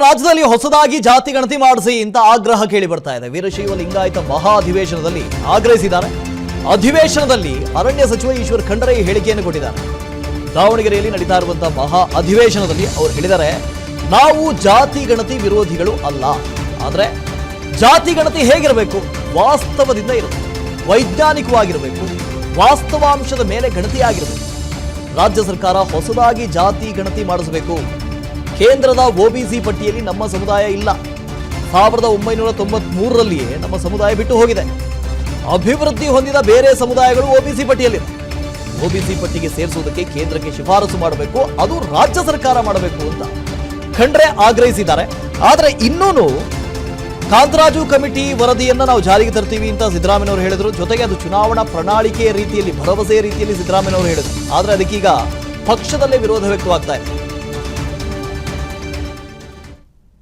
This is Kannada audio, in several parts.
ರಾಜ್ಯದಲ್ಲಿ ಹೊಸದಾಗಿ ಜಾತಿ ಗಣತಿ ಮಾಡಿಸಿ ಅಂತ ಆಗ್ರಹ ಕೇಳಿ ಬರ್ತಾ ಇದೆ. ವೀರಶೈವ ಲಿಂಗಾಯತ ಮಹಾ ಅಧಿವೇಶನದಲ್ಲಿ ಆಗ್ರಹಿಸಿದ್ದಾರೆ. ಅಧಿವೇಶನದಲ್ಲಿ ಅರಣ್ಯ ಸಚಿವ ಈಶ್ವರ್ ಖಂಡ್ರೆ ಈ ಹೇಳಿಕೆಯನ್ನು ಕೊಟ್ಟಿದ್ದಾರೆ. ದಾವಣಗೆರೆಯಲ್ಲಿ ನಡೀತಾ ಇರುವಂತಹ ಮಹಾ ಅಧಿವೇಶನದಲ್ಲಿ ಅವರು ಹೇಳಿದ್ದಾರೆ, ನಾವು ಜಾತಿ ಗಣತಿ ವಿರೋಧಿಗಳು ಅಲ್ಲ, ಆದರೆ ಜಾತಿ ಗಣತಿ ಹೇಗಿರಬೇಕು? ವಾಸ್ತವದಿಂದ ಇರಬೇಕು, ವೈಜ್ಞಾನಿಕವಾಗಿರಬೇಕು, ವಾಸ್ತವಾಂಶದ ಮೇಲೆ ಗಣತಿಯಾಗಿರಬೇಕು. ರಾಜ್ಯ ಸರ್ಕಾರ ಹೊಸದಾಗಿ ಜಾತಿ ಗಣತಿ ಮಾಡಿಸಬೇಕು. ಕೇಂದ್ರದ ಒಬಿಸಿ ಪಟ್ಟಿಯಲ್ಲಿ ನಮ್ಮ ಸಮುದಾಯ ಇಲ್ಲ. 1993ರಲ್ಲಿಯೇ ನಮ್ಮ ಸಮುದಾಯ ಬಿಟ್ಟು ಹೋಗಿದೆ. ಅಭಿವೃದ್ಧಿ ಹೊಂದಿದ ಬೇರೆ ಸಮುದಾಯಗಳು ಒಬಿಸಿ ಪಟ್ಟಿಯಲ್ಲಿದೆ. ಒಬಿಸಿ ಪಟ್ಟಿಗೆ ಸೇರಿಸುವುದಕ್ಕೆ ಕೇಂದ್ರಕ್ಕೆ ಶಿಫಾರಸು ಮಾಡಬೇಕು, ಅದು ರಾಜ್ಯ ಸರ್ಕಾರ ಮಾಡಬೇಕು ಅಂತ ಖಂಡ್ರೆ ಆಗ್ರಹಿಸಿದ್ದಾರೆ. ಆದರೆ ಇನ್ನೂ ಕಾಂತರಾಜು ಕಮಿಟಿ ವರದಿಯನ್ನ ನಾವು ಜಾರಿಗೆ ತರ್ತೀವಿ ಅಂತ ಸಿದ್ದರಾಮಯ್ಯನವರು ಹೇಳಿದ್ರು. ಜೊತೆಗೆ ಅದು ಚುನಾವಣಾ ಪ್ರಣಾಳಿಕೆಯ ರೀತಿಯಲ್ಲಿ, ಭರವಸೆಯ ರೀತಿಯಲ್ಲಿ ಸಿದ್ದರಾಮಯ್ಯನವರು ಹೇಳಿದ್ರು. ಆದರೆ ಅದಕ್ಕೀಗ ಪಕ್ಷದಲ್ಲೇ ವಿರೋಧ ವ್ಯಕ್ತವಾಗ್ತಾ ಇದೆ.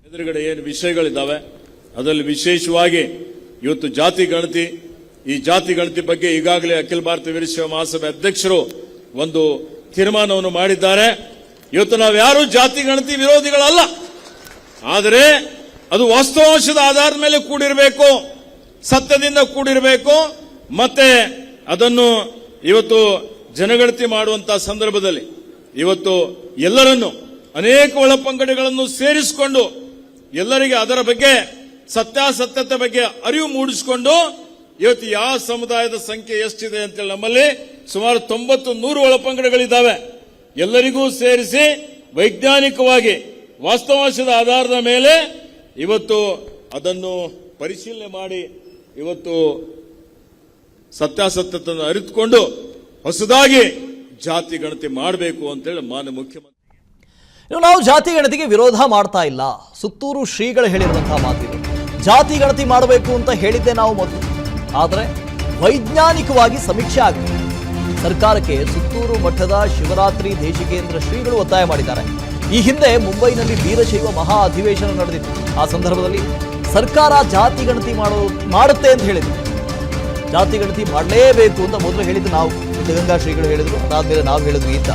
ಎದುರುಗಡೆ ಏನು ವಿಷಯಗಳಿದ್ದಾವೆ ಅದರಲ್ಲಿ ವಿಶೇಷವಾಗಿ ಇವತ್ತು ಜಾತಿ ಗಣತಿ, ಈ ಜಾತಿ ಗಣತಿ ಬಗ್ಗೆ ಈಗಾಗಲೇ ಅಖಿಲ ಭಾರತ ವೀರಶೈವ ಮಹಾಸಭೆ ಅಧ್ಯಕ್ಷರು ಒಂದು ತೀರ್ಮಾನವನ್ನು ಮಾಡಿದ್ದಾರೆ. ಇವತ್ತು ನಾವು ಯಾರು ಜಾತಿ ಗಣತಿ ವಿರೋಧಿಗಳಲ್ಲ, ಆದರೆ ಅದು ವಾಸ್ತವಾಂಶದ ಆಧಾರದ ಮೇಲೆ ಕೂಡಿರಬೇಕು, ಸತ್ಯದಿಂದ ಕೂಡಿರಬೇಕು. ಮತ್ತೆ ಅದನ್ನು ಇವತ್ತು ಜನಗಣತಿ ಮಾಡುವಂತಹ ಸಂದರ್ಭದಲ್ಲಿ ಇವತ್ತು ಎಲ್ಲರನ್ನು, ಅನೇಕ ಒಳಪಂಗಡಗಳನ್ನು ಸೇರಿಸಿಕೊಂಡು ಎಲ್ಲರಿಗೆ ಅದರ ಬಗ್ಗೆ ಸತ್ಯಾಸತ್ಯತೆ ಬಗ್ಗೆ ಅರಿವು ಮೂಡಿಸಿಕೊಂಡು ಇವತ್ತು ಯಾವ ಸಮುದಾಯದ ಸಂಖ್ಯೆ ಎಷ್ಟಿದೆ ಅಂತೇಳಿ ನಮ್ಮಲ್ಲಿ ಸುಮಾರು 90-100 ಒಳಪಂಗಡಗಳಿದ್ದಾವೆ. ಎಲ್ಲರಿಗೂ ಸೇರಿಸಿ ವೈಜ್ಞಾನಿಕವಾಗಿ ವಾಸ್ತವಾಂಶದ ಆಧಾರದ ಮೇಲೆ ಇವತ್ತು ಅದನ್ನು ಪರಿಶೀಲನೆ ಮಾಡಿ ಇವತ್ತು ಸತ್ಯಾಸತ್ಯತೆಯನ್ನು ಅರಿತುಕೊಂಡು ಹೊಸದಾಗಿ ಜಾತಿ ಗಣತಿ ಮಾಡಬೇಕು ಅಂತೇಳಿ ಮಾನ್ಯ ಮುಖ್ಯಮಂತ್ರಿ. ನಾವು ಜಾತಿ ಗಣತಿಗೆ ವಿರೋಧ ಮಾಡ್ತಾ ಇಲ್ಲ. ಸುತ್ತೂರು ಶ್ರೀಗಳು ಹೇಳಿರುವಂತಹ ಮಾತಿದೆ. ಜಾತಿ ಗಣತಿ ಮಾಡಬೇಕು ಅಂತ ಹೇಳಿದ್ದೆ ನಾವು ಮೊದಲು, ಆದರೆ ವೈಜ್ಞಾನಿಕವಾಗಿ ಸಮೀಕ್ಷೆ ಆಗಬೇಕು. ಸರ್ಕಾರಕ್ಕೆ ಸುತ್ತೂರು ಮಠದ ಶಿವರಾತ್ರಿ ದೇಶಿಕೇಂದ್ರ ಶ್ರೀಗಳು ಒತ್ತಾಯ ಮಾಡಿದ್ದಾರೆ. ಈ ಹಿಂದೆ ಮುಂಬೈನಲ್ಲಿ ವೀರಶೈವ ಮಹಾ ಅಧಿವೇಶನ ನಡೆದಿತ್ತು. ಆ ಸಂದರ್ಭದಲ್ಲಿ ಸರ್ಕಾರ ಜಾತಿ ಗಣತಿ ಮಾಡುತ್ತೆ ಅಂತ ಹೇಳಿದ್ರು. ಜಾತಿ ಗಣತಿ ಮಾಡಲೇಬೇಕು ಅಂತ ಮೊದಲು ಹೇಳಿದ್ದು ನಾವು, ಸಿದ್ಧಗಂಗಾ ಶ್ರೀಗಳು ಹೇಳಿದ್ರು, ಅದಾದ್ಮೇಲೆ ನಾವು ಹೇಳಿದ್ವಿ ಅಂತ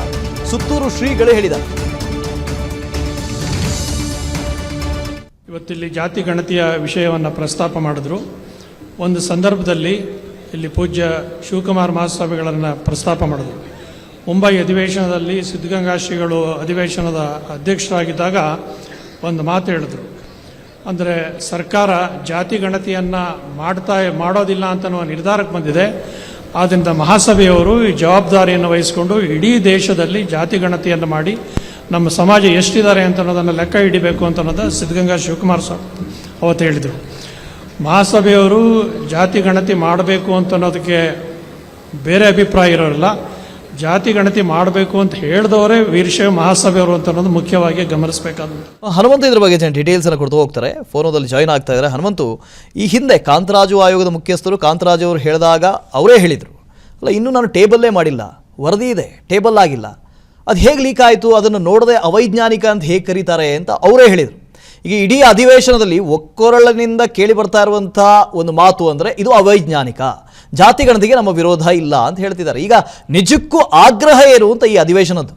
ಸುತ್ತೂರು ಶ್ರೀಗಳು ಹೇಳಿದ್ದಾರೆ. ಇವತ್ತಿಲ್ಲಿ ಜಾತಿ ಗಣತಿಯ ವಿಷಯವನ್ನು ಪ್ರಸ್ತಾಪ ಮಾಡಿದ್ರು. ಒಂದು ಸಂದರ್ಭದಲ್ಲಿ ಇಲ್ಲಿ ಪೂಜ್ಯ ಶಿವಕುಮಾರ ಮಹಾಸ್ವಾಮಿಗಳನ್ನು ಪ್ರಸ್ತಾಪ ಮಾಡಿದ್ರು. ಮುಂಬೈ ಅಧಿವೇಶನದಲ್ಲಿ ಸಿದ್ಧಗಂಗಾ ಶ್ರೀಗಳು ಅಧಿವೇಶನದ ಅಧ್ಯಕ್ಷರಾಗಿದ್ದಾಗ ಒಂದು ಮಾತು ಹೇಳಿದ್ರು. ಅಂದರೆ ಸರ್ಕಾರ ಜಾತಿ ಗಣತಿಯನ್ನು ಮಾಡೋದಿಲ್ಲ ಅಂತನ್ನುವ ನಿರ್ಧಾರಕ್ಕೆ ಬಂದಿದೆ. ಆದ್ದರಿಂದ ಮಹಾಸಭೆಯವರು ಈ ಜವಾಬ್ದಾರಿಯನ್ನು ವಹಿಸಿಕೊಂಡು ಇಡೀ ದೇಶದಲ್ಲಿ ಜಾತಿ ಗಣತಿಯನ್ನು ಮಾಡಿ ನಮ್ಮ ಸಮಾಜ ಎಷ್ಟಿದ್ದಾರೆ ಅಂತ ಅನ್ನೋದನ್ನು ಲೆಕ್ಕ ಹಿಡಿಬೇಕು ಅಂತ ಅನ್ನೋದು ಸಿದ್ಧಗಂಗಾ ಶಿವಕುಮಾರ ಸ್ವಾಮಿ ಅವತ್ತು ಹೇಳಿದರು. ಮಹಾಸಭೆಯವರು ಜಾತಿ ಗಣತಿ ಮಾಡಬೇಕು ಅಂತ ಅನ್ನೋದಕ್ಕೆ ಬೇರೆ ಅಭಿಪ್ರಾಯ ಇರೋಲ್ಲ. ಜಾತಿ ಗಣತಿ ಮಾಡಬೇಕು ಅಂತ ಹೇಳಿದವರೇ ವೀರಶೈವ ಮಹಾಸಭೆಯವರು ಅಂತ ಅನ್ನೋದು ಮುಖ್ಯವಾಗಿ ಗಮನಿಸಬೇಕಾದಂತ. ಹನುಮಂತ ಇದ್ರ ಬಗ್ಗೆ ಡೀಟೇಲ್ಸ್ ಅನ್ನು ಕೊಡ್ತಾ ಹೋಗ್ತಾರೆ. ಫೋನೋದಲ್ಲಿ ಜಾಯ್ನ್ ಆಗ್ತಾ ಇದ್ದಾರೆ. ಹನುಮಂತು, ಈ ಹಿಂದೆ ಕಾಂತರಾಜು ಆಯೋಗದ ಮುಖ್ಯಸ್ಥರು ಕಾಂತರಾಜು ಅವರು ಹೇಳಿದಾಗ ಅವರೇ ಹೇಳಿದರು, ಅಲ್ಲ ಇನ್ನೂ ನಾನು ಟೇಬಲ್ಲೇ ಮಾಡಿಲ್ಲ, ವರದಿ ಇದೆ, ಟೇಬಲ್ ಆಗಿಲ್ಲ, ಅದು ಹೇಗೆ ಲೀಕ್ ಆಯಿತು, ಅದನ್ನು ನೋಡದೆ ಅವೈಜ್ಞಾನಿಕ ಅಂತ ಹೇಗೆ ಕರೀತಾರೆ ಅಂತ ಅವರೇ ಹೇಳಿದರು. ಈಗ ಇಡೀ ಅಧಿವೇಶನದಲ್ಲಿ ಒಕ್ಕೊರಳಿನಿಂದ ಕೇಳಿ ಬರ್ತಾ ಇರುವಂಥ ಒಂದು ಮಾತು ಅಂದರೆ ಇದು ಅವೈಜ್ಞಾನಿಕ, ಜಾತಿ ಗಣತಿಗೆ ನಮ್ಮ ವಿರೋಧ ಇಲ್ಲ ಅಂತ ಹೇಳ್ತಿದ್ದಾರೆ. ಈಗ ನಿಜಕ್ಕೂ ಆಗ್ರಹ ಏನು ಅಂತ ಈ ಅಧಿವೇಶನದ್ದು?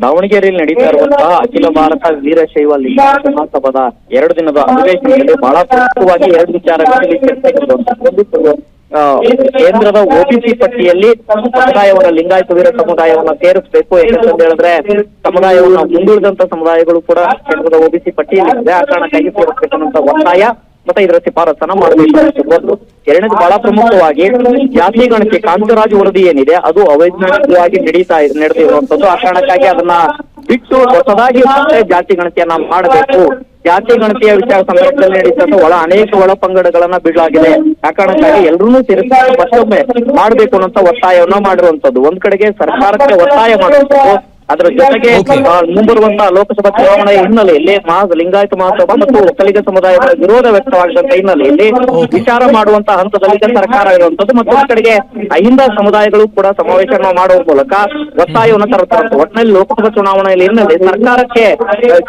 ದಾವಣಗೆರೆಯಲ್ಲಿ ನಡೀತಾ ಇರುವಂತಹ ಅಖಿಲ ಭಾರತ ವೀರಶೈವ ಲಿಂಗಾಯತ ಮಹಾಸಭಾದ 2 ದಿನದ ಅಧಿವೇಶನದಲ್ಲಿ ಬಹಳ ಪ್ರಮುಖವಾಗಿ 2 ವಿಚಾರಗಳಲ್ಲಿ ಚರ್ಚೆ. ಕೇಂದ್ರದ ಒಬಿಸಿ ಪಟ್ಟಿಯಲ್ಲಿ ಸಮುದಾಯವನ್ನು, ಲಿಂಗಾಯತ ವೀರ ಸಮುದಾಯವನ್ನ ಸೇರಿಸಬೇಕು. ಯಾಕಂತ ಹೇಳಿದ್ರೆ ಸಮುದಾಯವನ್ನ ಮುಂದುಳಿದಂತ ಸಮುದಾಯಗಳು ಕೂಡ ಕೇಂದ್ರದ ಒಬಿಸಿ ಪಟ್ಟಿಯಲ್ಲಿ ಆ ಕಾರಣಕ್ಕಾಗಿ ಸೇರಿಸಬೇಕನ್ನಂತ ಒತ್ತಾಯ ಮತ್ತೆ ಇದರ ಶಿಫಾರಸನ್ನ ಮಾಡಬೇಕು. ಎರಡನೇದು ಬಹಳ ಪ್ರಮುಖವಾಗಿ ಜಾತಿ ಗಣತಿ ಕಾಂತರಾಜು ವರದಿ ಏನಿದೆ ಅದು ಅವೈಜ್ಞಾನಿಕವಾಗಿ ನಡೆದಿರುವಂತದ್ದು. ಆ ಕಾರಣಕ್ಕಾಗಿ ಅದನ್ನ ಬಿಟ್ಟು ಹೊಸದಾಗಿ ಜಾತಿ ಗಣತಿಯನ್ನ ಮಾಡಬೇಕು. ಜಾತಿ ಗಣತಿಯ ವಿಚಾರ ಸಂದರ್ಭದಲ್ಲಿ ನಡೀತಂತ ಅನೇಕ ಒಳ ಪಂಗಡಗಳನ್ನ ಬಿಡಲಾಗಿದೆ. ಆ ಕಾರಣಕ್ಕಾಗಿ ಎಲ್ಲರೂ ಸೇರಿಸಿ ಮತ್ತೊಮ್ಮೆ ಮಾಡಬೇಕು ಅನ್ನೋ ಒತ್ತಾಯವನ್ನ ಮಾಡಿರುವಂತದ್ದು. ಒಂದ್ ಕಡೆಗೆ ಸರ್ಕಾರಕ್ಕೆ ಒತ್ತಾಯ ಮಾಡುವಂಥದ್ದು, ಅದರ ಜೊತೆಗೆ ಮುಂಬರುವಂತಹ ಲೋಕಸಭಾ ಚುನಾವಣೆಯ ಹಿನ್ನೆಲೆಯಲ್ಲಿ ಲಿಂಗಾಯತ ಮಹಾಸಭಾ ಮತ್ತು ಒಕ್ಕಲಿಗ ಸಮುದಾಯದ ವಿರೋಧ ವ್ಯಕ್ತವಾಗದಂತ ಹಿನ್ನೆಲೆಯಲ್ಲಿ ವಿಚಾರ ಮಾಡುವಂತಹ ಹಂತದಲ್ಲಿ ಸರ್ಕಾರ ಇರುವಂತದ್ದು. ಮತ್ತೊಂದು ಕಡೆಗೆ ಅಹಿಂದ ಸಮುದಾಯಗಳು ಕೂಡ ಸಮಾವೇಶವನ್ನು ಮಾಡುವ ಮೂಲಕ ಒತ್ತಾಯವನ್ನು ತರುತ್ತಾರೆ. ಒಟ್ಟಿನಲ್ಲಿ ಲೋಕಸಭಾ ಚುನಾವಣೆಯಲ್ಲಿ ಹಿನ್ನೆಲೆ ಸರ್ಕಾರಕ್ಕೆ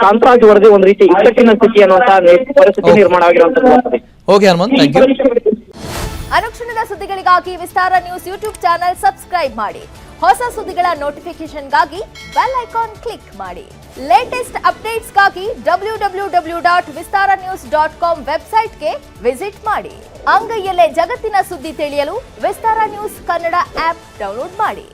ಕಾಂತರಾಜು ವರದಿ ಒಂದು ರೀತಿ ಇಕ್ಕಟ್ಟಿನ ಸ್ಥಿತಿ ಅನ್ನುವಂತಹ ಪರಿಸ್ಥಿತಿ ನಿರ್ಮಾಣ ಆಗಿರುವಂತದ್ದು. ಅನುಕ್ಷಣದ ಸುದ್ದಿಗಳಿಗಾಗಿ ವಿಸ್ತಾರ ನ್ಯೂಸ್ ಯೂಟ್ಯೂಬ್ ಚಾನೆಲ್ ಸಬ್ಸ್ಕ್ರೈಬ್ ಮಾಡಿ. ಹೊಸ ಸುದ್ದಿಗಳ ನೋಟಿಫಿಕೇಶನ್ಗಾಗಿ ಬೆಲ್ ಐಕಾನ್ ಕ್ಲಿಕ್ ಮಾಡಿ. ಲೇಟೆಸ್ಟ್ ಅಪ್ಡೇಟ್ಸ್ಗಾಗಿ www.vistaranews.com ವೆಬ್ಸೈಟ್ಗೆ ವಿಸಿಟ್ ಮಾಡಿ. ಅಂಗೈಯಲ್ಲೇ ಜಗತ್ತಿನ ಸುದ್ದಿ ತಿಳಿಯಲು ವಿಸ್ತಾರ ನ್ಯೂಸ್ ಕನ್ನಡ ಆಪ್ ಡೌನ್ಲೋಡ್ ಮಾಡಿ.